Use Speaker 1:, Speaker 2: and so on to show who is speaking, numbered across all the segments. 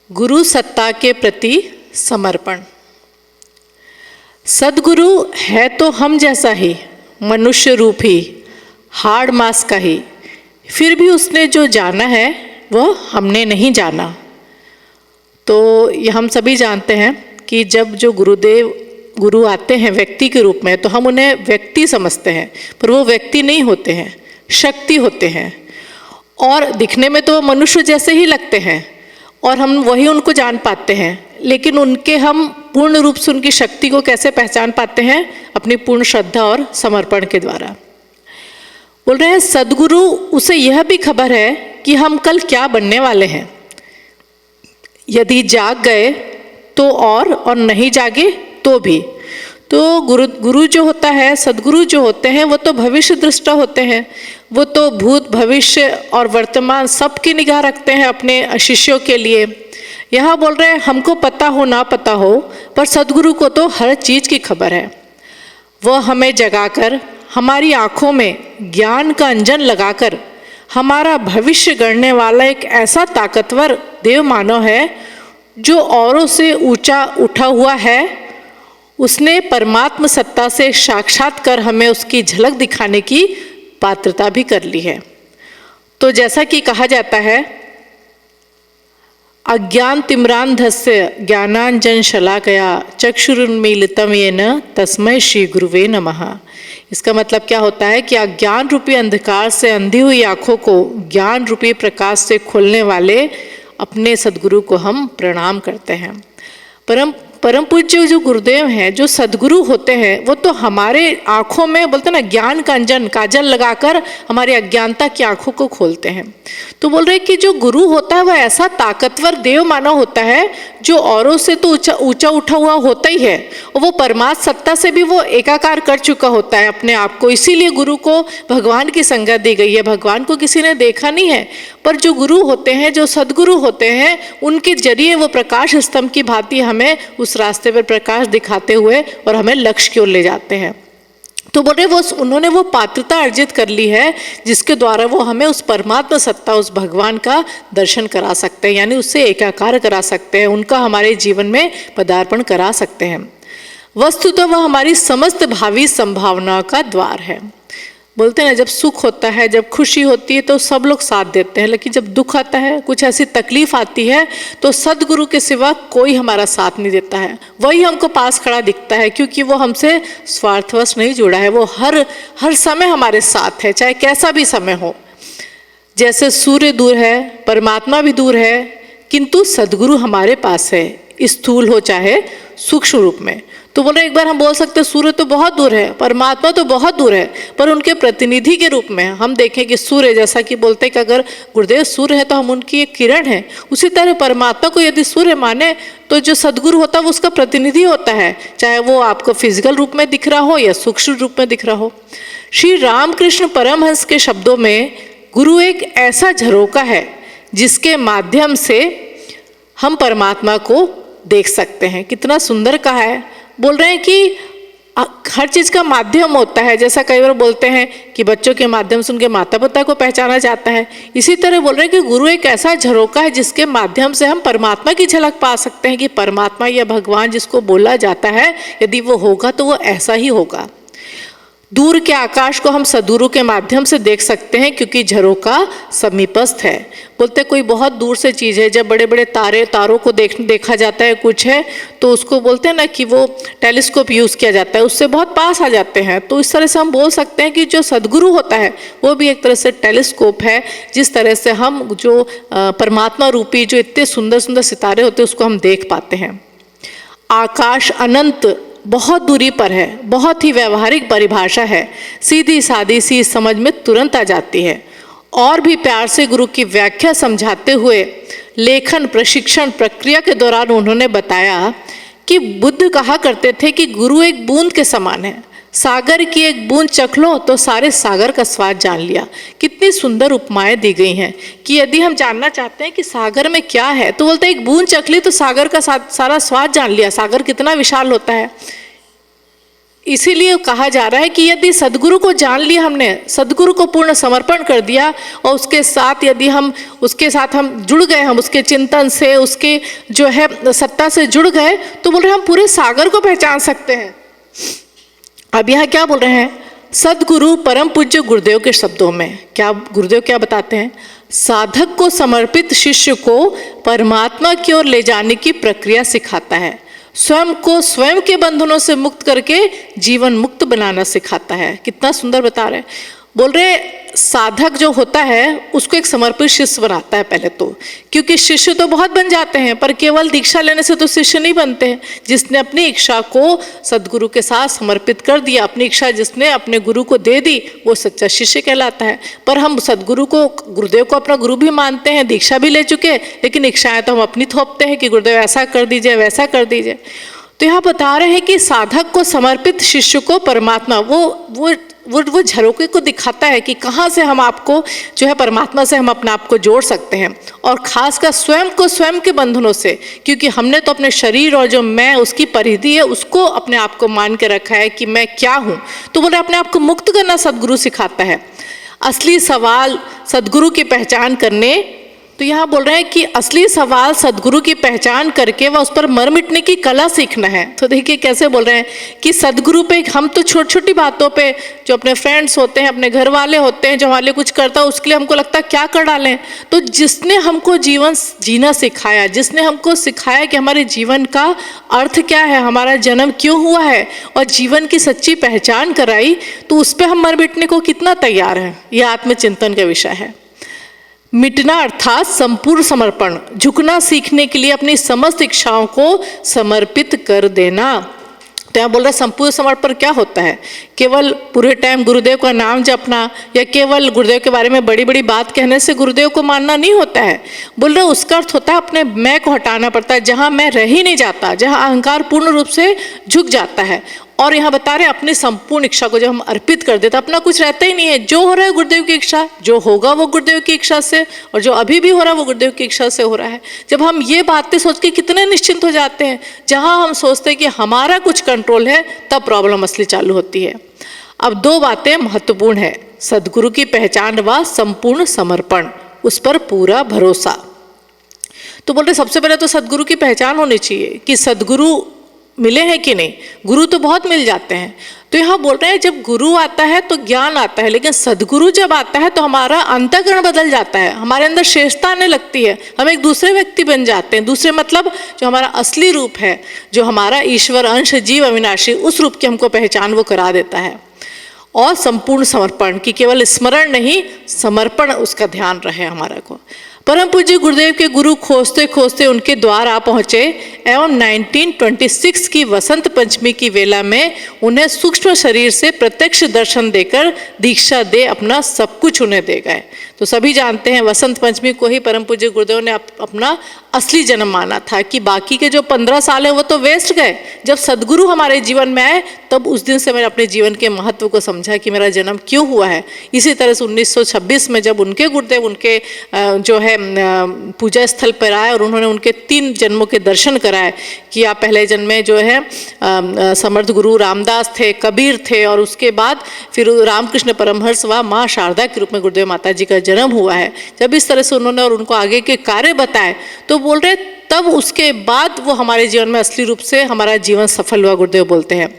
Speaker 1: गुरु सत्ता के प्रति समर्पण। सद्गुरु है तो हम जैसा ही, मनुष्य रूप ही, हाड़ मांस का ही, फिर भी उसने जो जाना है वह हमने नहीं जाना। तो ये हम सभी जानते हैं कि जब जो गुरु आते हैं व्यक्ति के रूप में, तो हम उन्हें व्यक्ति समझते हैं, पर वो व्यक्ति नहीं होते हैं, शक्ति होते हैं। और दिखने में तो वो मनुष्य जैसे ही लगते हैं और हम वही उनको जान पाते हैं, लेकिन उनके हम पूर्ण रूप से उनकी शक्ति को कैसे पहचान पाते हैं? अपनी पूर्ण श्रद्धा और समर्पण के द्वारा। बोल रहे हैं सद्गुरु, उसे यह भी खबर है कि हम कल क्या बनने वाले हैं। यदि जाग गए तो और नहीं जागे तो भी। तो गुरु जो होता है, सद्गुरु जो होते हैं, वो तो भविष्य दृष्टा होते हैं। वो तो भूत भविष्य और वर्तमान सब की निगाह रखते हैं अपने शिष्यों के लिए। यहाँ बोल रहे हैं हमको पता हो ना पता हो, पर सद्गुरु को तो हर चीज़ की खबर है। वह हमें जगाकर, हमारी आँखों में ज्ञान का अंजन लगाकर हमारा भविष्य गढ़ने वाला एक ऐसा ताकतवर देव मानव है जो औरों से ऊंचा उठा हुआ है। उसने परमात्म सत्ता से साक्षात कर हमें उसकी झलक दिखाने की पात्रता भी कर ली है। तो जैसा कि कहा जाता है, अज्ञान तिम्रांधस्य ज्ञानांजन शलाकया चक्षुरुन्मीलितं येन तस्मै श्री गुरुवे नमः। इसका मतलब क्या होता है कि अज्ञान रूपी अंधकार से अंधी हुई आँखों को ज्ञान रूपी प्रकाश से खोलने वाले अपने सद्गुरु को हम प्रणाम करते हैं। परम पूज्य जो गुरुदेव हैं, जो सद्गुरु होते हैं, वो तो हमारे आँखों में बोलते ना ज्ञान का अंजन, काजल लगाकर हमारी अज्ञानता की आँखों को खोलते हैं। तो बोल रहे कि जो गुरु होता है वह ऐसा ताकतवर देव मानव होता है जो औरों से तो ऊंचा उठा हुआ होता ही है, और वो परमात्म सत्ता से भी वो एकाकार कर चुका होता है अपने आप को। इसीलिए गुरु को भगवान की संगत दी गई है। भगवान को किसी ने देखा नहीं है, पर जो गुरु होते हैं, जो सद्गुरु होते हैं, उनके जरिए वो प्रकाश स्तंभ की भांति हमें उस रास्ते पर प्रकाश दिखाते हुए और हमें लक्ष्य की ओर ले जाते हैं। तो बोले उन्होंने वो पात्रता अर्जित कर ली है जिसके द्वारा वो हमें उस परमात्मा सत्ता, उस भगवान का दर्शन करा सकते हैं, यानी उससे एकाकार करा सकते हैं, उनका हमारे जीवन में पदार्पण करा सकते हैं। वस्तुतः वह हमारी समस्त भावी संभावनाओं का द्वार है। बोलते हैं ना, जब सुख होता है, जब खुशी होती है तो सब लोग साथ देते हैं, लेकिन जब दुख आता है, कुछ ऐसी तकलीफ आती है, तो सद्गुरु के सिवा कोई हमारा साथ नहीं देता है। वही हमको पास खड़ा दिखता है, क्योंकि वो हमसे स्वार्थवश नहीं जुड़ा है। वो हर समय हमारे साथ है, चाहे कैसा भी समय हो। जैसे सूर्य दूर है, परमात्मा भी दूर है, किंतु सद्गुरु हमारे पास है, स्थूल हो चाहे सूक्ष्म रूप में। तो बोले एक बार हम बोल सकते हैं सूर्य तो बहुत दूर है, परमात्मा तो बहुत दूर है, पर उनके प्रतिनिधि के रूप में हम देखें कि सूर्य, जैसा कि बोलते हैं कि अगर गुरुदेव सूर्य है तो हम उनकी एक किरण है, उसी तरह परमात्मा को यदि सूर्य माने तो जो सद्गुरु होता है वो उसका प्रतिनिधि होता है, चाहे वो आपको फिजिकल रूप में दिख रहा हो या सूक्ष्म रूप में दिख रहा हो। श्री रामकृष्ण परमहंस के शब्दों में गुरु एक ऐसा झरोका है जिसके माध्यम से हम परमात्मा को देख सकते हैं। कितना सुंदर कहा है। बोल रहे हैं कि हर चीज़ का माध्यम होता है। जैसा कई बार बोलते हैं कि बच्चों के माध्यम से उनके माता पिता को पहचाना जाता है, इसी तरह बोल रहे हैं कि गुरु एक ऐसा झरोका है जिसके माध्यम से हम परमात्मा की झलक पा सकते हैं कि परमात्मा या भगवान जिसको बोला जाता है, यदि वो होगा तो वो ऐसा ही होगा। दूर के आकाश को हम सद्गुरु के माध्यम से देख सकते हैं, क्योंकि झरोका समीपस्थ है। बोलते कोई बहुत दूर से चीज़ है, जब बड़े बड़े तारों को देखा जाता है, कुछ है तो उसको बोलते हैं ना कि वो टेलीस्कोप यूज़ किया जाता है, उससे बहुत पास आ जाते हैं। तो इस तरह से हम बोल सकते हैं कि जो सद्गुरु होता है वो भी एक तरह से टेलीस्कोप है, जिस तरह से हम जो परमात्मा रूपी जो इतने सुंदर सुंदर सितारे होते हैं उसको हम देख पाते हैं। आकाश अनंत बहुत दूरी पर है, बहुत ही व्यवहारिक परिभाषा है, सीधी सादी सी समझ में तुरंत आ जाती है। और भी प्यार से गुरु की व्याख्या समझाते हुए लेखन प्रशिक्षण प्रक्रिया के दौरान उन्होंने बताया कि बुद्ध कहा करते थे कि गुरु एक बूंद के समान है। सागर की एक बूंद चख लो तो सारे सागर का स्वाद जान लिया। कितनी सुंदर उपमाएं दी गई हैं कि यदि हम जानना चाहते हैं कि सागर में क्या है, तो बोलते हैं एक बूंद चख ली तो सागर का सारा स्वाद जान लिया। सागर कितना विशाल होता है। इसीलिए कहा जा रहा है कि यदि सद्गुरु को जान लिया हमने, सद्गुरु को पूर्ण समर्पण कर दिया और उसके साथ यदि हम उसके साथ हम जुड़ गए, हम उसके चिंतन से, उसके जो है सत्ता से जुड़ गए, तो बोल रहे हैं हम पूरे सागर को पहचान सकते हैं। अब यहाँ क्या बोल रहे हैं, सद्गुरु परम पूज्य गुरुदेव के शब्दों में क्या गुरुदेव क्या बताते हैं, साधक को समर्पित शिष्य को परमात्मा की ओर ले जाने की प्रक्रिया सिखाता है, स्वयं को स्वयं के बंधनों से मुक्त करके जीवन मुक्त बनाना सिखाता है। कितना सुंदर बता रहे हैं। बोल रहे साधक जो होता है उसको एक समर्पित शिष्य बनाता है पहले तो, क्योंकि शिष्य तो बहुत बन जाते हैं पर केवल दीक्षा लेने से तो शिष्य नहीं बनते हैं। जिसने अपनी इच्छा को सद्गुरु के साथ समर्पित कर दिया, अपनी इच्छा जिसने अपने गुरु को दे दी, वो सच्चा शिष्य कहलाता है। पर हम सद्गुरु को, गुरुदेव को अपना गुरु भी मानते हैं, दीक्षा भी ले चुके, लेकिन इच्छाएं तो हम अपनी थोपते हैं कि गुरुदेव ऐसा कर दीजिए, वैसा कर दीजिए। तो यहाँ बता रहे हैं कि साधक को समर्पित शिष्य को परमात्मा वो झरोके को दिखाता है कि कहाँ से हम आपको जो है परमात्मा से हम अपने आप को जोड़ सकते हैं, और खासकर स्वयं को स्वयं के बंधनों से, क्योंकि हमने तो अपने शरीर और जो मैं उसकी परिधि है उसको अपने आप को मान के रखा है कि मैं क्या हूँ। तो बोले अपने आप को मुक्त करना सद्गुरु सिखाता है। असली सवाल सद्गुरु की पहचान करने, तो यहाँ बोल रहे हैं कि असली सवाल सद्गुरु की पहचान करके वह उस पर मर मिटने की कला सीखना है। तो देखिए कैसे बोल रहे हैं कि सद्गुरु पे हम तो छोटी छोटी बातों पे, जो अपने फ्रेंड्स होते हैं, अपने घर वाले होते हैं, जो हमारे लिए कुछ करता है उसके लिए हमको लगता है क्या कर डालें। तो जिसने हमको जीवन जीना सिखाया, जिसने हमको सिखाया कि हमारे जीवन का अर्थ क्या है, हमारा जन्म क्यों हुआ है, और जीवन की सच्ची पहचान कराई, तो उस पर हम मर मिटने को कितना तैयार हैं। यह आत्मचिंतन का विषय है। मिटना अर्थात संपूर्ण समर्पण, झुकना सीखने के लिए अपनी समस्त इच्छाओं को समर्पित कर देना। तो यहाँ बोल रहा है संपूर्ण समर्पण क्या होता है, केवल पूरे टाइम गुरुदेव का नाम जपना या केवल गुरुदेव के बारे में बड़ी बड़ी बात कहने से गुरुदेव को मानना नहीं होता है। बोल रहे उसका अर्थ होता है अपने मैं को हटाना पड़ता है, जहाँ मैं रह ही नहीं जाता, जहाँ अहंकार पूर्ण रूप से झुक जाता है। और यहाँ बता रहे अपनी संपूर्ण इच्छा को जब हम अर्पित कर देते, अपना कुछ रहता ही नहीं है, जो हो रहा है गुरुदेव की इच्छा, जो होगा वो गुरुदेव की इच्छा से, और जो अभी भी हो रहा है वो गुरुदेव की इच्छा से हो रहा है। जब हम ये बातें सोच के कितने निश्चिंत हो जाते हैं, जहाँ हम सोचते हैं कि हमारा कुछ कंट्रोल है, तब प्रॉब्लम असली चालू होती है। अब दो बातें महत्वपूर्ण है, सद्गुरु की पहचान व संपूर्ण समर्पण, उस पर पूरा भरोसा। तो बोल रहे सबसे पहले तो सद्गुरु की पहचान होनी चाहिए कि सद्गुरु मिले हैं कि नहीं। गुरु तो बहुत मिल जाते हैं, तो यहाँ बोल रहे हैं जब गुरु आता है तो ज्ञान आता है, लेकिन सद्गुरु जब आता है तो हमारा अंतःकरण बदल जाता है, हमारे अंदर श्रेष्ठता आने लगती है, हम एक दूसरे व्यक्ति बन जाते हैं। दूसरे मतलब जो हमारा असली रूप है, जो हमारा ईश्वर अंश जीव अविनाशी, उस रूप की हमको पहचान वो करा देता है। और संपूर्ण समर्पण की केवल स्मरण नहीं, समर्पण उसका ध्यान रहे हमारा को। परम पूज्य गुरुदेव के गुरु खोजते खोजते उनके द्वार आ पहुँचे एवं 1926 की वसंत पंचमी की वेला में उन्हें सूक्ष्म शरीर से प्रत्यक्ष दर्शन देकर दीक्षा दे अपना सब कुछ उन्हें दे गए। तो सभी जानते हैं वसंत पंचमी को ही परम पूज्य गुरुदेव ने अपना असली जन्म माना था कि बाकी के जो 15 साल है वो तो वेस्ट गए। जब सद्गुरु हमारे जीवन में आए तब उस दिन से मैंने अपने जीवन के महत्व को समझा कि मेरा जन्म क्यों हुआ है। इसी तरह से 1926 में जब उनके गुरुदेव उनके जो है पूजा स्थल पर आए और उन्होंने उनके 3 जन्मों के दर्शन कराए कि आप पहले जन्म में जो है समर्थ गुरु रामदास थे, कबीर थे, और उसके बाद फिर रामकृष्ण परमहंस व माँ शारदा के रूप में गुरुदेव माता जी का जन्म हुआ है। जब इस तरह से उन्होंने और उनको आगे के कार्य बताए तो बोल रहे तब उसके बाद वो हमारे जीवन में असली रूप से हमारा जीवन सफल हुआ। गुरुदेव बोलते हैं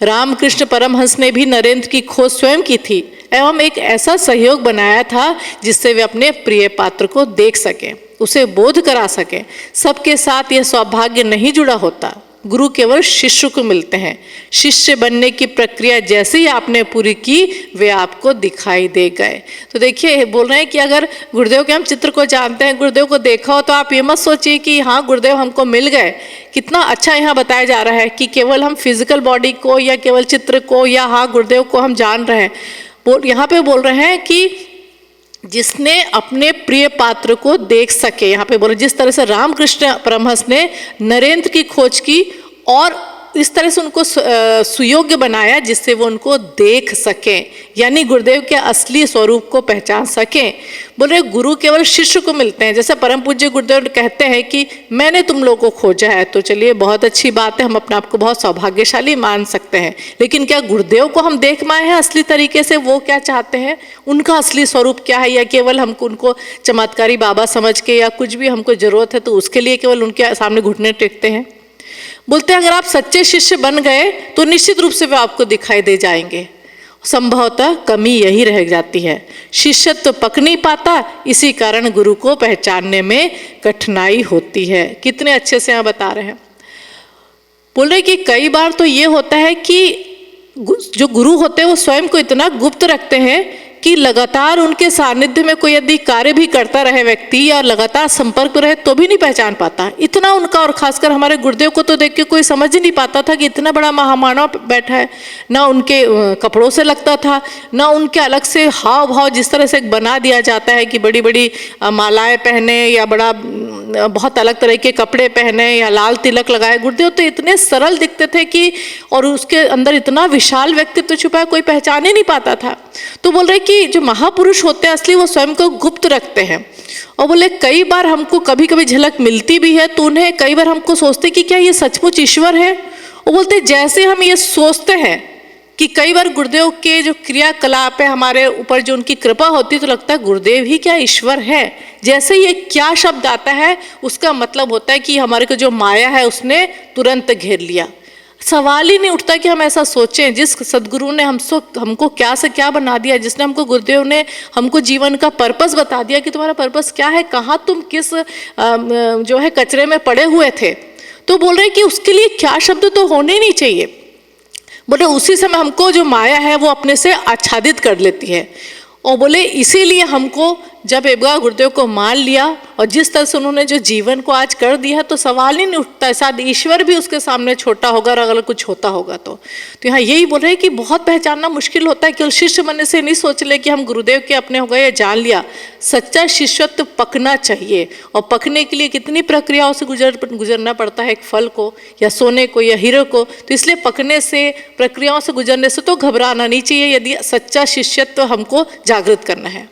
Speaker 1: रामकृष्ण परमहंस ने भी नरेंद्र की खोज स्वयं की थी एवं एक ऐसा सहयोग बनाया था जिससे वे अपने प्रिय पात्र को देख सकें, उसे बोध करा सकें। सबके साथ यह सौभाग्य नहीं जुड़ा होता, गुरु केवल शिष्य को मिलते हैं। शिष्य बनने की प्रक्रिया जैसे ही आपने पूरी की वे आपको दिखाई दे गए। तो देखिए बोल रहे हैं कि अगर गुरुदेव के हम चित्र को जानते हैं, गुरुदेव को देखा हो, तो आप ये मत सोचिए कि हाँ गुरुदेव हमको मिल गए। कितना अच्छा यहाँ बताया जा रहा है कि केवल हम फिजिकल बॉडी को या केवल चित्र को या हाँ गुरुदेव को हम जान रहे हैं। यहाँ पे बोल रहे हैं कि जिसने अपने प्रिय पात्र को देख सके। यहाँ पे बोले जिस तरह से रामकृष्ण परमहंस ने नरेंद्र की खोज की और इस तरह से उनको सुयोग्य बनाया जिससे वो उनको देख सकें, यानी गुरुदेव के असली स्वरूप को पहचान सकें। बोल रहे गुरु केवल शिष्य को मिलते हैं। जैसे परम पूज्य गुरुदेव कहते हैं कि मैंने तुम लोगों को खोजा है, तो चलिए बहुत अच्छी बात है, हम अपने आप को बहुत सौभाग्यशाली मान सकते हैं। लेकिन क्या गुरुदेव को हम देख पाए हैं असली तरीके से, वो क्या चाहते हैं, उनका असली स्वरूप क्या है, या केवल हमको उनको चमत्कारी बाबा समझ के या कुछ भी हमको जरूरत है तो उसके लिए केवल उनके सामने घुटने टेकते हैं। बोलते हैं अगर आप सच्चे शिष्य बन गए तो निश्चित रूप से वे आपको दिखाई दे जाएंगे। संभवतः कमी यही रह जाती है, शिष्यत्व तो पक नहीं पाता, इसी कारण गुरु को पहचानने में कठिनाई होती है। कितने अच्छे से यहाँ बता रहे हैं। बोल रहे कि कई बार तो ये होता है कि जो गुरु होते हैं वो स्वयं को इतना गुप्त रखते हैं कि लगातार उनके सानिध्य में कोई यदि कार्य भी करता रहे व्यक्ति या लगातार संपर्क में रहे तो भी नहीं पहचान पाता इतना उनका। और खासकर हमारे गुरुदेव को तो देख के कोई समझ ही नहीं पाता था कि इतना बड़ा महामानव बैठा है। ना उनके कपड़ों से लगता था, ना उनके अलग से हाव भाव जिस तरह से बना दिया जाता है कि बड़ी बड़ी मालाएं पहने या बड़ा बहुत अलग तरह के कपड़े पहने या लाल तिलक लगाए। गुरुदेव तो इतने सरल दिखते थे कि, और उसके अंदर इतना विशाल व्यक्तित्व छुपा है कोई पहचान ही नहीं पाता था। तो बोल रहे कि जो महापुरुष होते हैं असली वो स्वयं को गुप्त रखते हैं। और बोले कई बार हमको कभी कभी झलक मिलती भी है तो उन्हें कई बार हमको सोचते कि क्या ये सचमुच ईश्वर है। वो बोलते जैसे हम ये सोचते हैं कि कई बार गुरुदेव के जो क्रियाकलाप है हमारे ऊपर जो उनकी कृपा होती है तो लगता है गुरुदेव ही क्या ईश्वर है। जैसे ये क्या शब्द आता है उसका मतलब होता है कि हमारे को जो माया है उसने तुरंत घेर लिया। सवाल ही नहीं उठता कि हम ऐसा सोचें। जिस सदगुरु ने हमको क्या से क्या बना दिया, जिसने हमको गुरुदेव ने हमको जीवन का पर्पस बता दिया कि तुम्हारा पर्पस क्या है, कहाँ तुम किस जो है कचरे में पड़े हुए थे, तो बोल रहे कि उसके लिए क्या शब्द तो होने ही नहीं चाहिए। बोले उसी समय हमको जो माया है वो अपने से आच्छादित कर लेती है। और बोले इसीलिए हमको जब एक बार गुरुदेव को मान लिया और जिस तरह से उन्होंने जो जीवन को आज कर दिया तो सवाल ही नहीं उठता शायद ईश्वर भी उसके सामने छोटा होगा और अगर कुछ होता होगा तो यहाँ यही बोल रहे हैं कि बहुत पहचानना मुश्किल होता है। केवल शिष्य बनने से नहीं सोच ले कि हम गुरुदेव के अपने हो गए या जान लिया। सच्चा शिष्यत्व पकना चाहिए और पकने के लिए कितनी प्रक्रियाओं से गुजरना पड़ता है एक फल को या सोने को या हीरे को। तो इसलिए पकने से प्रक्रियाओं से गुजरने से तो घबराना नहीं चाहिए यदि सच्चा शिष्यत्व हमको जागृत करना है।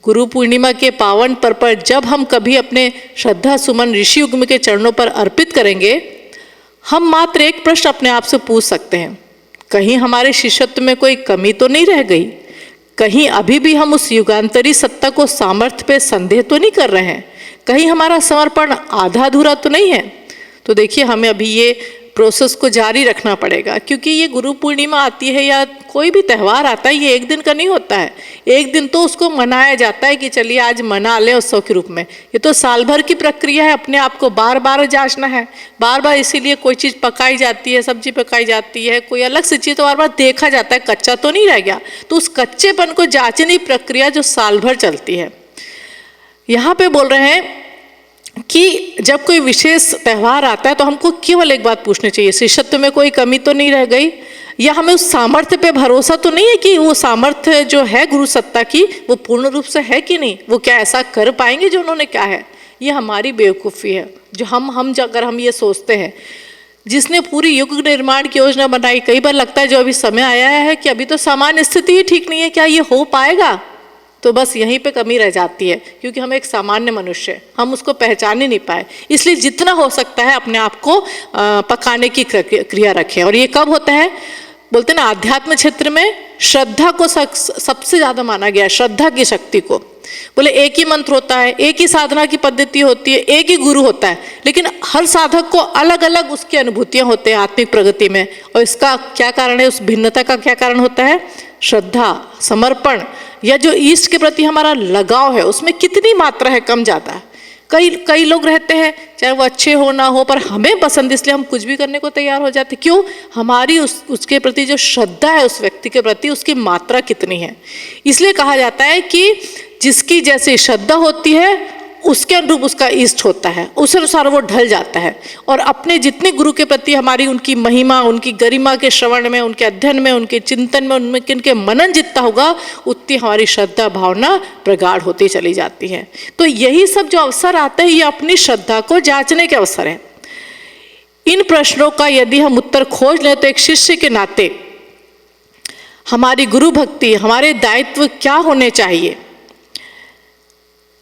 Speaker 1: गुरु पूर्णिमा के पावन पर्व पर जब हम कभी अपने श्रद्धा सुमन ऋषि युग्म के चरणों पर अर्पित करेंगे, हम मात्र एक प्रश्न अपने आप से पूछ सकते हैं, कहीं हमारे शिष्यत्व में कोई कमी तो नहीं रह गई? कहीं अभी भी हम उस युगांतरी सत्ता को सामर्थ्य पे संदेह तो नहीं कर रहे हैं? कहीं हमारा समर्पण आधा अधूरा तो नहीं है? तो देखिए हमें अभी ये प्रोसेस को जारी रखना पड़ेगा, क्योंकि ये गुरु पूर्णिमा आती है या कोई भी त्यौहार आता है ये एक दिन का नहीं होता है। एक दिन तो उसको मनाया जाता है कि चलिए आज मना लें उत्सव के रूप में। ये तो साल भर की प्रक्रिया है, अपने आप को बार बार जांचना है, बार बार इसीलिए कोई चीज़ पकाई जाती है, सब्जी पकाई जाती है, कोई अलग से चीज़ तो बार बार देखा जाता है कच्चा तो नहीं रह गया। तो उस कच्चेपन को जांचने की प्रक्रिया जो साल भर चलती है। यहाँ पे बोल रहे हैं कि जब कोई विशेष त्यौहार आता है तो हमको केवल एक बात पूछनी चाहिए, शिष्यत्व में कोई कमी तो नहीं रह गई, या हमें उस सामर्थ्य पे भरोसा तो नहीं है कि वो सामर्थ्य जो है गुरु सत्ता की वो पूर्ण रूप से है कि नहीं, वो क्या ऐसा कर पाएंगे जो उन्होंने क्या है। ये हमारी बेवकूफ़ी है जो हम अगर हम ये सोचते हैं। जिसने पूरी युग निर्माण की योजना बनाई, कई बार लगता है जो अभी समय आया है कि अभी तो सामान्य स्थिति ही ठीक नहीं है, क्या ये हो पाएगा? तो बस यहीं पे कमी रह जाती है, क्योंकि हम एक सामान्य मनुष्य हम उसको पहचान ही नहीं पाए। इसलिए जितना हो सकता है अपने आप को पकाने की क्रिया रखें। और ये कब होता है? बोलते हैं ना आध्यात्म क्षेत्र में श्रद्धा को सबसे ज़्यादा माना गया है, श्रद्धा की शक्ति को। बोले एक ही मंत्र होता है, एक ही साधना की पद्धति होती है, एक ही गुरु होता है, लेकिन हर साधक को अलग अलग उसकी अनुभूतियाँ होते हैं आत्मिक प्रगति में। और इसका क्या कारण है? उस भिन्नता का क्या कारण होता है? श्रद्धा, समर्पण, या जो ईष्ट के प्रति हमारा लगाव है उसमें कितनी मात्रा है, कम ज़्यादा। कई लोग रहते हैं चाहे वो अच्छे हो ना हो पर हमें पसंद, इसलिए हम कुछ भी करने को तैयार हो जाते। क्यों? हमारी उसके प्रति जो श्रद्धा है उस व्यक्ति के प्रति उसकी मात्रा कितनी है। इसलिए कहा जाता है कि जिसकी जैसी श्रद्धा होती है उसके अनुरूप उसका इष्ट होता है, उस अनुसार वो ढल जाता है। और अपने जितने गुरु के प्रति हमारी उनकी महिमा, उनकी गरिमा के श्रवण में, उनके अध्ययन में, उनके चिंतन में, उनके मनन जितना होगा उतनी हमारी श्रद्धा भावना प्रगाढ़ होती चली जाती है। तो यही सब जो अवसर आते हैं ये अपनी श्रद्धा को जांचने के अवसर है। इन प्रश्नों का यदि हम उत्तर खोज लें तो एक शिष्य के नाते हमारी गुरु भक्ति, हमारे दायित्व क्या होने चाहिए,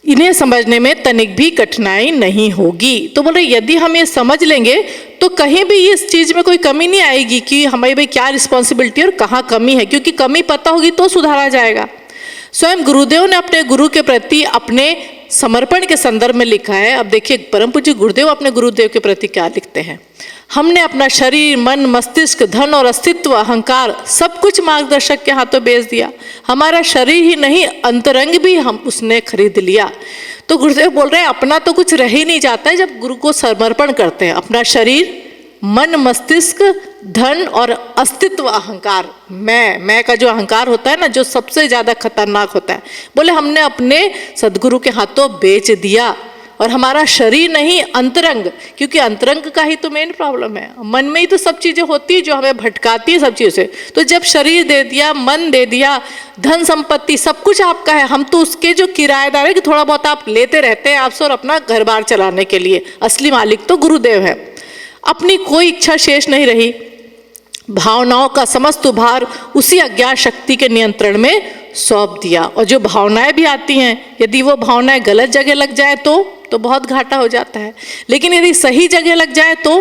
Speaker 1: इन्हें समझने में तनिक भी कठिनाई नहीं होगी। तो बोल रहे यदि हम ये समझ लेंगे तो कहीं भी इस चीज़ में कोई कमी नहीं आएगी कि हमारी भाई क्या रिस्पॉन्सिबिलिटी और कहाँ कमी है, क्योंकि कमी पता होगी तो सुधारा जाएगा। स्वयं गुरुदेव ने अपने गुरु के प्रति अपने समर्पण के संदर्भ में लिखा है। अब देखिए परम पूज्य गुरुदेव अपने गुरुदेव के प्रति क्या लिखते हैं। हमने अपना शरीर, मन, मस्तिष्क, धन और अस्तित्व, अहंकार सब कुछ मार्गदर्शक के हाथों बेच दिया। हमारा शरीर ही नहीं अंतरंग भी हम उसने खरीद लिया। तो गुरुदेव बोल रहे हैं अपना तो कुछ रह ही नहीं जाता है जब गुरु को समर्पण करते हैं। अपना शरीर, मन, मस्तिष्क, धन और अस्तित्व, अहंकार, मैं का जो अहंकार होता है ना, जो सबसे ज़्यादा खतरनाक होता है, बोले हमने अपने सदगुरु के हाथों बेच दिया। और हमारा शरीर नहीं अंतरंग, क्योंकि अंतरंग का ही तो मेन प्रॉब्लम है। मन में ही तो सब चीज़ें होती है जो हमें भटकाती है सब चीज़ों से। तो जब शरीर दे दिया, मन दे दिया, धन संपत्ति सब कुछ आपका है, हम तो उसके जो किराएदार है कि थोड़ा बहुत आप लेते रहते हैं आपसे और अपना घर बार चलाने के लिए। असली मालिक तो गुरुदेव है। अपनी कोई इच्छा शेष नहीं रही। भावनाओं का समस्त भार उसी अज्ञात शक्ति के नियंत्रण में सौंप दिया। और जो भावनाएं भी आती हैं, यदि वो भावनाएं गलत जगह लग जाए तो बहुत घाटा हो जाता है। लेकिन यदि सही जगह लग जाए तो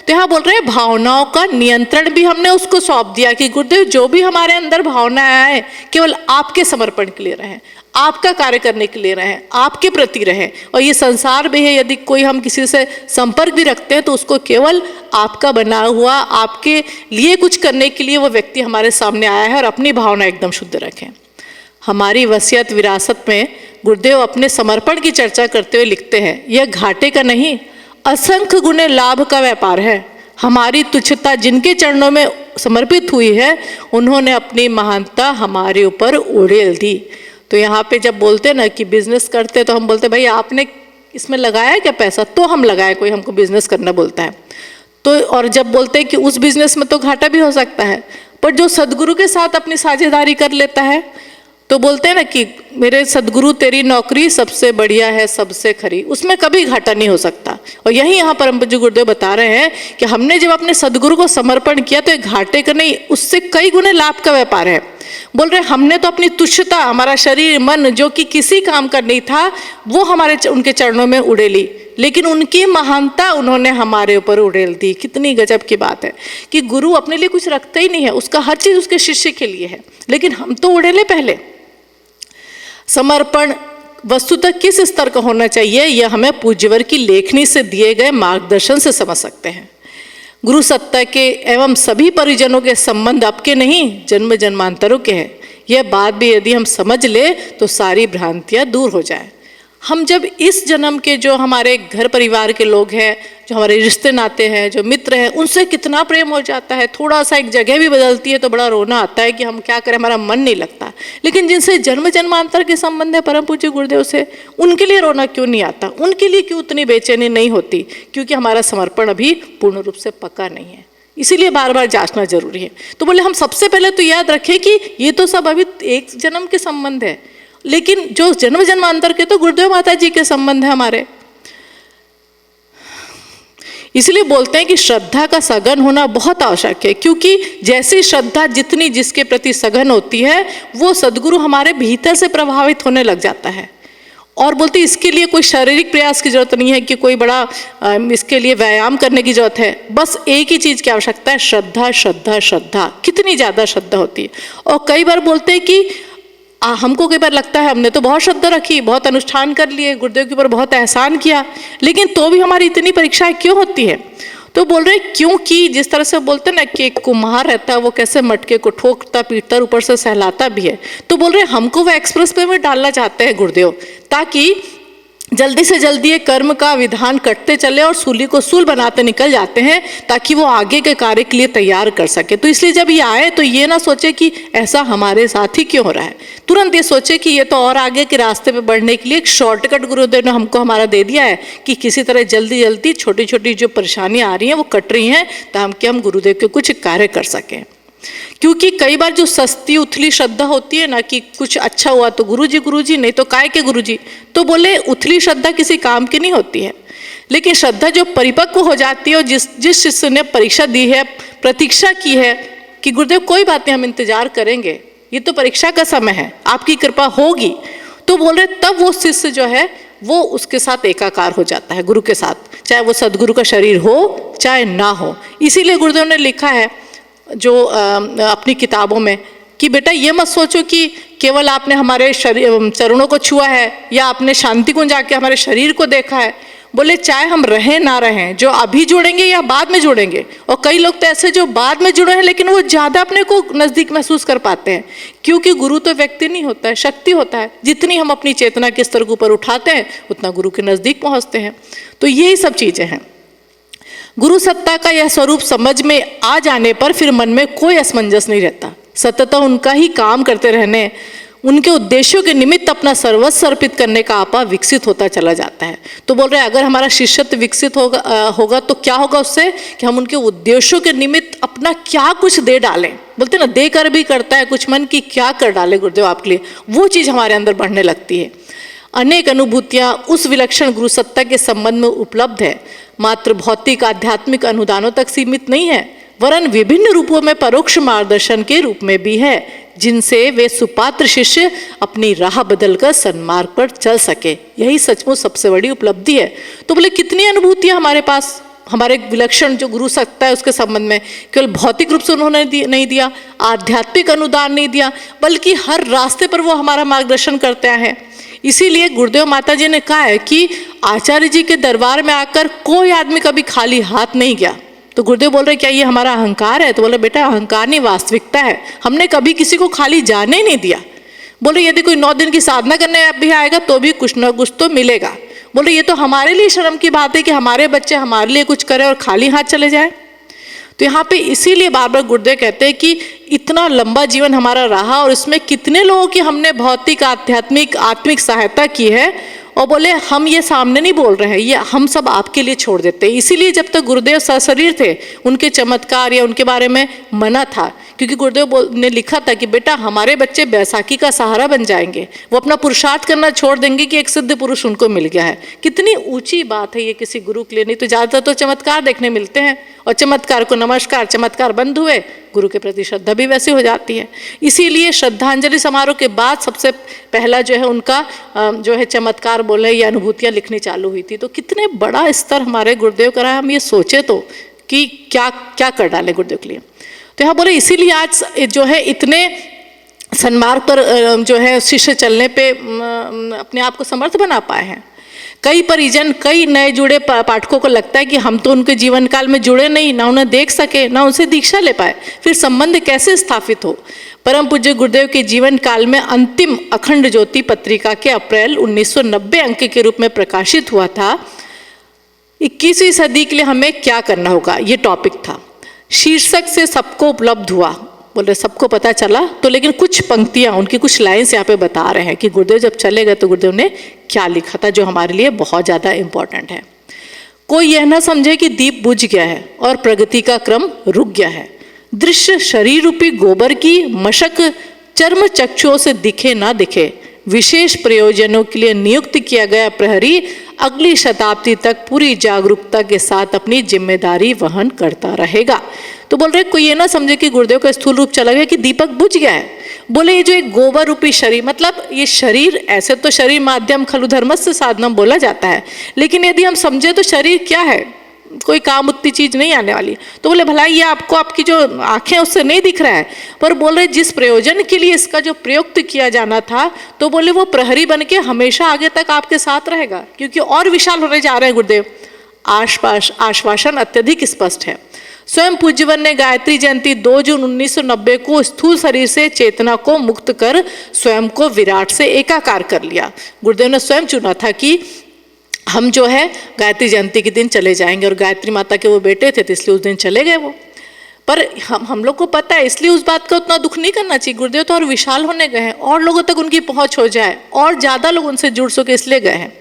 Speaker 1: यहाँ बोल रहे हैं भावनाओं का नियंत्रण भी हमने उसको सौंप दिया कि गुरुदेव जो भी हमारे अंदर भावनाएं आए केवल आपके समर्पण के लिए रहें, आपका कार्य करने के लिए रहें, आपके प्रति रहें। और ये संसार में है, यदि कोई हम किसी से संपर्क भी रखते हैं तो उसको केवल आपका बना हुआ, आपके लिए कुछ करने के लिए वो व्यक्ति हमारे सामने आया है, और अपनी भावना एकदम शुद्ध रखें। हमारी वसीयत विरासत में गुरुदेव अपने समर्पण की चर्चा करते हुए लिखते हैं, यह घाटे का नहीं असंख्य गुणे लाभ का व्यापार है। हमारी तुच्छता जिनके चरणों में समर्पित हुई है उन्होंने अपनी महानता हमारे ऊपर उड़ेल दी। तो यहाँ पे जब बोलते ना कि बिजनेस करते तो हम बोलते भाई आपने इसमें लगाया क्या पैसा, तो हम लगाए, कोई हमको बिजनेस करना बोलता है तो। और जब बोलते हैं कि उस बिजनेस में तो घाटा भी हो सकता है, पर जो सदगुरु के साथ अपनी साझेदारी कर लेता है तो बोलते हैं ना कि मेरे सदगुरु तेरी नौकरी सबसे बढ़िया है, सबसे खरी, उसमें कभी घाटा नहीं हो सकता। और यही यहाँ परम पूज्य गुरुदेव बता रहे हैं कि हमने जब अपने सदगुरु को समर्पण किया तो एक घाटे का नहीं, उससे कई गुने लाभ का व्यापार है। बोल रहे हमने तो अपनी तुच्छता, हमारा शरीर, मन जो कि किसी काम का नहीं था, वो हमारे उनके चरणों में उड़ेली, लेकिन उनकी महानता उन्होंने हमारे ऊपर उड़ेल दी। कितनी गजब की बात है कि गुरु अपने लिए कुछ रखता ही नहीं है, उसका हर चीज़ उसके शिष्य के लिए है, लेकिन हम तो उड़ेले पहले। समर्पण वस्तुतः किस स्तर का होना चाहिए यह हमें पूज्यवर की लेखनी से दिए गए मार्गदर्शन से समझ सकते हैं। गुरु सत्ता के एवं सभी परिजनों के संबंध आपके नहीं जन्म जन्मांतरों के हैं। यह बात भी यदि हम समझ ले तो सारी भ्रांतियां दूर हो जाए। हम जब इस जन्म के जो हमारे घर परिवार के लोग हैं, जो हमारे रिश्ते नाते हैं, जो मित्र हैं, उनसे कितना प्रेम हो जाता है, थोड़ा सा एक जगह भी बदलती है तो बड़ा रोना आता है कि हम क्या करें, हमारा मन नहीं लगता। लेकिन जिनसे जन्म जन्मांतर के संबंध है परम पूज्य गुरुदेव से, उनके लिए रोना क्यों नहीं आता, उनके लिए क्यों उतनी बेचैनी नहीं होती? क्योंकि हमारा समर्पण अभी पूर्ण रूप से पक्का नहीं है, इसीलिए बार बार जांचना जरूरी है। तो बोले हम सबसे पहले तो याद रखें कि ये तो सब अभी एक जन्म के संबंध है, लेकिन जो जन्म जन्मांतर के तो गुरुदेव माता जी के संबंध है हमारे। इसलिए बोलते हैं कि श्रद्धा का सघन होना बहुत आवश्यक है, क्योंकि जैसी श्रद्धा जितनी जिसके प्रति सघन होती है वो सदगुरु हमारे भीतर से प्रभावित होने लग जाता है। और बोलते इसके लिए कोई शारीरिक प्रयास की जरूरत नहीं है कि कोई बड़ा इसके लिए व्यायाम करने की जरूरत है, बस एक ही चीज़ की आवश्यकता है, श्रद्धा श्रद्धा श्रद्धा। कितनी ज़्यादा श्रद्धा होती है। और कई बार बोलते हैं कि हमको कई बार लगता है हमने तो बहुत श्रद्धा रखी, बहुत अनुष्ठान कर लिए, गुरुदेव के ऊपर बहुत एहसान किया, लेकिन तो भी हमारी इतनी परीक्षाएं क्यों होती है? तो बोल रहे क्योंकि जिस तरह से बोलते हैं ना कि एक कुम्हार रहता है, वो कैसे मटके को ठोकता पीटता ऊपर से सहलाता भी है, तो बोल रहे हमको वो एक्सप्रेस वे में डालना चाहते हैं गुरुदेव, ताकि जल्दी से जल्दी ये कर्म का विधान कटते चले और सूली को सूल बनाते निकल जाते हैं, ताकि वो आगे के कार्य के लिए तैयार कर सके। तो इसलिए जब ये आए तो ये ना सोचे कि ऐसा हमारे साथ ही क्यों हो रहा है, तुरंत ये सोचे कि ये तो और आगे के रास्ते पे बढ़ने के लिए एक शॉर्टकट गुरुदेव ने हमको हमारा दे दिया है कि किसी तरह जल्दी जल्दी छोटी छोटी जो परेशानियाँ आ रही हैं वो कट रही हैं, ताकि हम गुरुदेव के कुछ कार्य कर सकें। क्योंकि कई बार जो सस्ती उथली श्रद्धा होती है ना कि कुछ अच्छा हुआ तो गुरुजी नहीं तो काय के गुरुजी, तो बोले उथली श्रद्धा किसी काम की नहीं होती है। लेकिन श्रद्धा जो परिपक्व हो जाती है और जिस शिष्य ने परीक्षा दी है, प्रतीक्षा की है कि गुरुदेव कोई बात नहीं, हम इंतजार करेंगे, ये तो परीक्षा का समय है, आपकी कृपा होगी, तो बोल रहे तब वो शिष्य जो है वो उसके साथ एकाकार हो जाता है गुरु के साथ, चाहे वो सदगुरु का शरीर हो चाहे ना हो। इसीलिए गुरुदेव ने लिखा है जो अपनी किताबों में कि बेटा ये मत सोचो कि केवल आपने हमारे शरीर चरणों को छुआ है या आपने शांति कुंज आके हमारे शरीर को देखा है। बोले चाहे हम रहें ना रहें, जो अभी जुड़ेंगे या बाद में जुड़ेंगे, और कई लोग तो ऐसे जो बाद में जुड़े हैं लेकिन वो ज़्यादा अपने को नज़दीक महसूस कर पाते हैं, क्योंकि गुरु तो व्यक्ति नहीं होता है, शक्ति होता है। जितनी हम अपनी चेतना के स्तर के ऊपर उठाते हैं उतना गुरु के नज़दीक पहुँचते हैं। तो यही सब चीज़ें हैं। गुरु सत्ता का यह स्वरूप समझ में आ जाने पर फिर मन में कोई असमंजस नहीं रहता, सतत उनका ही काम करते रहने, उनके उद्देश्यों के निमित्त अपना सर्वस्व अर्पित करने का आपा विकसित होता चला जाता है। तो बोल रहे हैं अगर हमारा शिष्यत्व विकसित होगा तो क्या होगा उससे कि हम उनके उद्देश्यों के निमित्त अपना क्या कुछ दे डालें। बोलते ना देकर भी करता है कुछ मन की क्या कर डाले गुरुदेव आपके लिए, वो चीज़ हमारे अंदर बढ़ने लगती है। अनेक अनुभूतियाँ उस विलक्षण गुरु सत्ता के संबंध में उपलब्ध है, मात्र भौतिक आध्यात्मिक अनुदानों तक सीमित नहीं है, वरन विभिन्न रूपों में परोक्ष मार्गदर्शन के रूप में भी है, जिनसे वे सुपात्र शिष्य अपनी राह बदलकर सन्मार्ग पर चल सके। यही सचमुच सबसे बड़ी उपलब्धि है। तो बोले कितनी अनुभूतियाँ हमारे पास, हमारे विलक्षण जो गुरु सत्ता है उसके संबंध में, केवल भौतिक रूप से उन्होंने नहीं दिया, आध्यात्मिक अनुदान नहीं दिया, बल्कि हर रास्ते पर वो हमारा मार्गदर्शन करते हैं। इसीलिए गुरुदेव माता जी ने कहा है कि आचार्य जी के दरबार में आकर कोई आदमी कभी खाली हाथ नहीं गया। तो गुरुदेव बोल रहे क्या ये हमारा अहंकार है? तो बोले बेटा अहंकार नहीं, वास्तविकता है। हमने कभी किसी को खाली जाने ही नहीं दिया। बोले यदि कोई 9 दिन की साधना करने भी आएगा तो भी कुछ ना कुछ तो मिलेगा। बोले ये तो हमारे लिए शर्म की बात है कि हमारे बच्चे हमारे लिए कुछ करें और खाली हाथ चले जाए। तो यहाँ पे इसीलिए बार बार गुरुदेव कहते हैं कि इतना लंबा जीवन हमारा रहा और इसमें कितने लोगों की हमने भौतिक आध्यात्मिक आत्मिक सहायता की है, और बोले हम ये सामने नहीं बोल रहे हैं, ये हम सब आपके लिए छोड़ देते हैं। इसीलिए जब तक गुरुदेव सशरीर थे उनके चमत्कार या उनके बारे में मना था, क्योंकि गुरुदेव ने लिखा था कि बेटा हमारे बच्चे बैसाखी का सहारा बन जाएंगे, वो अपना पुरुषार्थ करना छोड़ देंगे कि एक सिद्ध पुरुष उनको मिल गया है। कितनी ऊंची बात है ये किसी गुरु के लिए। नहीं तो ज़्यादातर तो चमत्कार देखने मिलते हैं और चमत्कार को नमस्कार, चमत्कार बंद हुए, गुरु के प्रति श्रद्धा भी वैसी हो जाती है। इसीलिए श्रद्धांजलि समारोह के बाद सबसे पहला जो है उनका जो है चमत्कार बोले या अनुभूतियाँ लिखनी चालू हुई थी। तो कितने बड़ा स्तर हमारे गुरुदेव का रहा है, हम ये सोचे तो कि क्या क्या कर डाले गुरुदेव के लिए। तो यहाँ बोले इसीलिए आज जो है इतने सन्मार्ग पर जो है शिष्य चलने पे अपने आप को समर्थ बना पाए हैं। कई परिजन, कई नए जुड़े पाठकों को लगता है कि हम तो उनके जीवन काल में जुड़े नहीं, ना उन्हें देख सके, ना उनसे दीक्षा ले पाए, फिर संबंध कैसे स्थापित हो। परम पूज्य गुरुदेव के जीवन काल में अंतिम अखंड ज्योति पत्रिका के अप्रैल 1990 अंक के रूप में प्रकाशित हुआ था। 21वीं सदी के लिए हमें क्या करना होगा, ये टॉपिक था। शीर्षक से सबको उपलब्ध हुआ, बोले सबको पता चला। तो लेकिन कुछ पंक्तियाँ, उनकी कुछ लाइन्स यहाँ पे बता रहे हैं कि गुरुदेव जब चले गए तो गुरुदेव ने क्या लिखा था, जो हमारे लिए बहुत ज़्यादा इम्पोर्टेंट है। कोई यह ना समझे कि दीप बुझ गया है और प्रगति का क्रम रुक गया है। दृश्य शरीर रूपी गोबर की मशक चर्म चक्षुओं से दिखे ना दिखे, विशेष प्रयोजनों के लिए नियुक्त किया गया प्रहरी अगली शताब्दी तक पूरी जागरूकता के साथ अपनी जिम्मेदारी वहन करता रहेगा। तो बोल रहे कोई ये ना समझे कि गुरुदेव का स्थूल रूप चला गया, कि दीपक बुझ गया है। बोले ये जो एक गोबर रूपी शरीर, मतलब ये शरीर, ऐसे तो शरीर माध्यम खलु धर्मस्य साधनम बोला जाता है, लेकिन यदि हम समझे तो शरीर क्या है, कोई काम उतनी चीज नहीं आने वाली। तो बोले भला ये आपको आपकी जो आंखें उससे नहीं दिख रहा है, पर बोल रहे जिस प्रयोजन के लिए इसका जो प्रयुक्त किया जाना था, तो बोले वो प्रहरी बन के हमेशा आगे तक आपके साथ रहेगा, क्योंकि और विशाल होने जा रहे हैं गुरुदेव। आश्वासन अत्यधिक स्पष्ट है। स्वयं पूज्यवन ने गायत्री जयंती 2 जून 1990 को स्थूल शरीर से चेतना को मुक्त कर स्वयं को विराट से एकाकार कर लिया। गुरुदेव ने स्वयं चुना था कि हम जो है गायत्री जयंती के दिन चले जाएंगे, और गायत्री माता के वो बेटे थे तो इसलिए उस दिन चले गए वो। पर हम लोग को पता है, इसलिए उस बात का उतना दुख नहीं करना चाहिए। गुरुदेव तो और विशाल होने गए हैं, और लोगों तक उनकी पहुंच हो जाए और ज़्यादा लोग उनसे जुड़ सके, इसलिए गए हैं।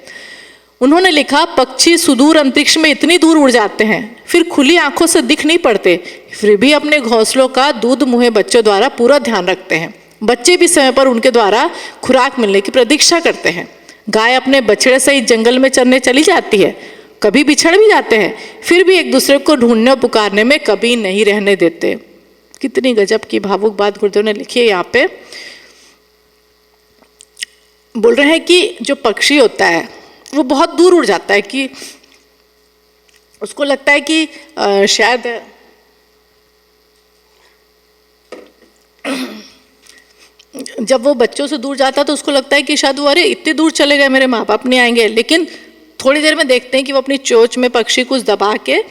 Speaker 1: उन्होंने लिखा, पक्षी सुदूर अंतरिक्ष में इतनी दूर उड़ जाते हैं, फिर खुली आंखों से दिख नहीं पड़ते, फिर भी अपने घोंसलों का दूध मुहे बच्चों द्वारा पूरा ध्यान रखते हैं। बच्चे भी समय पर उनके द्वारा खुराक मिलने की प्रतीक्षा करते हैं। गाय अपने बछड़े सहित जंगल में चरने चली जाती है, कभी बिछड़ भी जाते हैं, फिर भी एक दूसरे को ढूंढने और पुकारने में कभी नहीं रहने देते। कितनी गजब की भावुक बात गुरुदेव ने लिखी है यहाँ पे। बोल रहे हैं कि जो पक्षी होता है वो बहुत दूर उड़ जाता है, कि उसको लगता है कि शायद जब वो बच्चों से दूर जाता है तो उसको लगता है कि शायद वो, अरे इतनी दूर चले गए, मेरे माँ बाप नहीं आएंगे। लेकिन थोड़ी देर में देखते हैं कि वो अपनी चोंच में पक्षी कुछ दबा के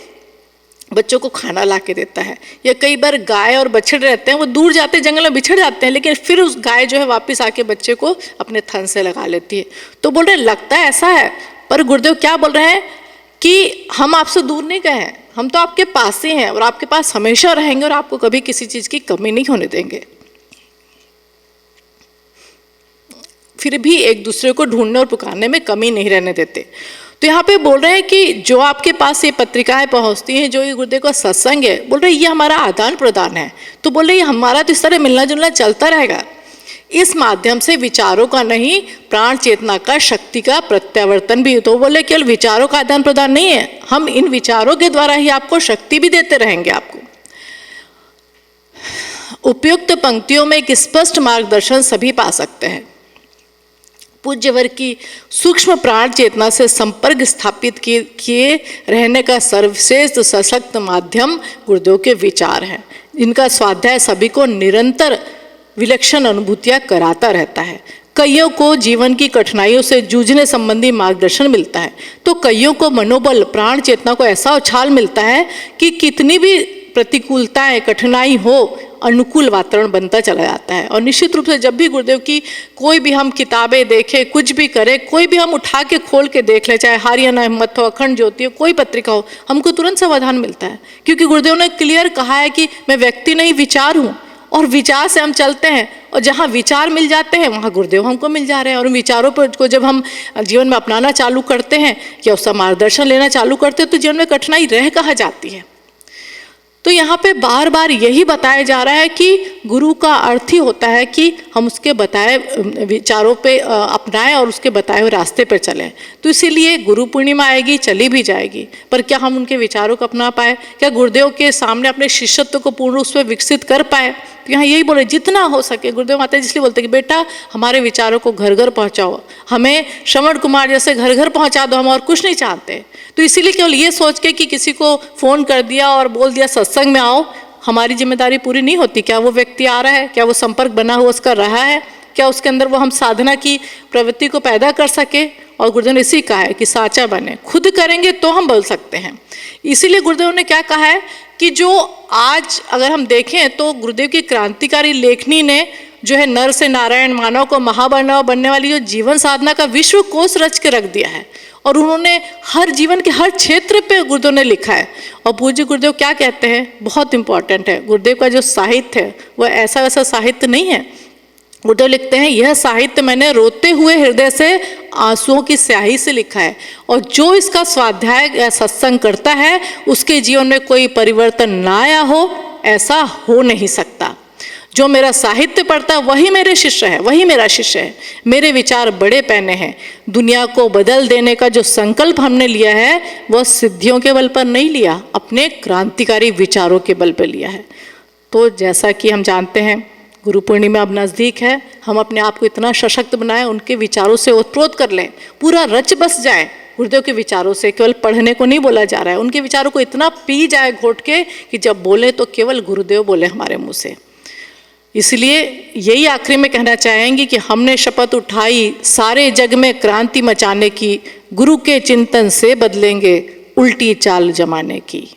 Speaker 1: बच्चों को खाना ला के देता है। या कई बार गाय और बछड़े रहते हैं, वो दूर जाते हैं, जंगल में बिछड़ जाते हैं, लेकिन फिर उस गाय जो है वापस आके बच्चे को अपने थन से लगा लेती है। तो बोल रहे लगता है ऐसा है, पर गुरुदेव क्या बोल रहे हैं कि हम आपसे दूर नहीं गए हैं, हम तो आपके पास ही हैं और आपके पास हमेशा रहेंगे और आपको कभी किसी चीज़ की कमी नहीं होने देंगे। फिर भी एक दूसरे को ढूंढने और पुकारने में कमी नहीं रहने देते। तो यहाँ पे बोल रहे हैं कि जो आपके पास ये पत्रिकाएं पहुँचती हैं, जो ये गुरुदेव का सत्संग है, बोल रहे ये हमारा आदान प्रदान है। तो बोल रहे हमारा तो इस तरह मिलना जुलना चलता रहेगा। इस माध्यम से विचारों का नहीं, प्राण चेतना का, शक्ति का प्रत्यावर्तन भी। तो बोले केवल विचारों का आदान प्रदान नहीं है, हम इन विचारों के द्वारा ही आपको शक्ति भी देते रहेंगे। आपको उपयुक्त पंक्तियों में एक स्पष्ट मार्गदर्शन सभी पा सकते हैं। पूज्यवर की सूक्ष्म प्राण चेतना से संपर्क स्थापित किए रहने का सर्वश्रेष्ठ सशक्त माध्यम गुरुदेव के विचार हैं। इनका स्वाध्याय सभी को निरंतर विलक्षण अनुभूतियां कराता रहता है। कईयों को जीवन की कठिनाइयों से जूझने संबंधी मार्गदर्शन मिलता है, तो कईयों को मनोबल, प्राण चेतना को ऐसा उछाल मिलता है कि कितनी भी प्रतिकूलताएं, कठिनाई हो, अनुकूल वातावरण बनता चला जाता है। और निश्चित रूप से जब भी गुरुदेव की कोई भी हम किताबें देखें, कुछ भी करें, कोई भी हम उठा के खोल के देख ले, चाहे हारियाना हिम्मत हो, अखंड ज्योति हो, कोई पत्रिका हो, हमको तुरंत समाधान मिलता है। क्योंकि गुरुदेव ने क्लियर कहा है कि मैं व्यक्ति नहीं, विचार हूँ, और विचार से हम चलते हैं, और जहाँ विचार मिल जाते हैं वहाँ गुरुदेव हमको मिल जा रहे हैं। और उन विचारों पर को जब हम जीवन में अपनाना चालू करते हैं या उसका मार्गदर्शन लेना चालू करते हैं, तो जीवन में कठिनाई रह कहाँ जाती है। तो यहाँ पे बार बार यही बताया जा रहा है कि गुरु का अर्थ ही होता है कि हम उसके बताए विचारों पे अपनाएं और उसके बताए हुए रास्ते पर चलें। तो इसीलिए गुरु पूर्णिमा आएगी, चली भी जाएगी, पर क्या हम उनके विचारों को अपना पाए? क्या गुरुदेव के सामने अपने शिष्यत्व को पूर्ण रूप से विकसित कर पाए? तो यहाँ यही बोले जितना हो सके, गुरुदेव माता इसलिए बोलते कि बेटा हमारे विचारों को घर घर पहुँचाओ, हमें श्रवण कुमार जैसे घर घर पहुँचा दो, हम और कुछ नहीं चाहते। तो इसीलिए केवल ये सोच के कि किसी को फ़ोन कर दिया और बोल दिया सत्संग में आओ, हमारी जिम्मेदारी पूरी नहीं होती। क्या वो व्यक्ति आ रहा है, क्या वो संपर्क बना हुआ उसका रहा है, क्या उसके अंदर वो हम साधना की प्रवृत्ति को पैदा कर सके? और गुरुदेव ने इसी कहा है कि साचा बने, खुद करेंगे तो हम बोल सकते हैं। इसीलिए गुरुदेव ने क्या कहा है कि जो आज अगर हम देखें तो गुरुदेव की क्रांतिकारी लेखनी ने जो है नर से नारायण, मानव को महामानव बनने वाली जो जीवन साधना का विश्व कोश रच के रख दिया है। और उन्होंने हर जीवन के हर क्षेत्र पे गुरुदेव ने लिखा है। और पूज्य गुरुदेव क्या कहते हैं, बहुत इंपॉर्टेंट है, गुरुदेव का जो साहित्य है वह ऐसा वैसा साहित्य नहीं है। गुरुदेव लिखते हैं यह साहित्य मैंने रोते हुए हृदय से आंसुओं की स्याही से लिखा है, और जो इसका स्वाध्याय या सत्संग करता है उसके जीवन में कोई परिवर्तन ना आया हो, ऐसा हो नहीं सकता। जो मेरा साहित्य पढ़ता है वही मेरे शिष्य है, वही मेरा शिष्य है। मेरे विचार बड़े पैने हैं। दुनिया को बदल देने का जो संकल्प हमने लिया है वह सिद्धियों के बल पर नहीं लिया, अपने क्रांतिकारी विचारों के बल पर लिया है। तो जैसा कि हम जानते हैं गुरु पूर्णिमा अब नज़दीक है, हम अपने आप को इतना सशक्त बनाएं, उनके विचारों से ओतप्रोत कर लें, पूरा रच बस जाए गुरुदेव के विचारों से। केवल पढ़ने को नहीं बोला जा रहा है, उनके विचारों को इतना पी जाए घोट के कि जब बोले तो केवल गुरुदेव बोले हमारे मुँह से। इसलिए यही आखिरी में कहना चाहेंगे कि हमने शपथ उठाई सारे जग में क्रांति मचाने की, गुरु के चिंतन से बदलेंगे उल्टी चाल जमाने की।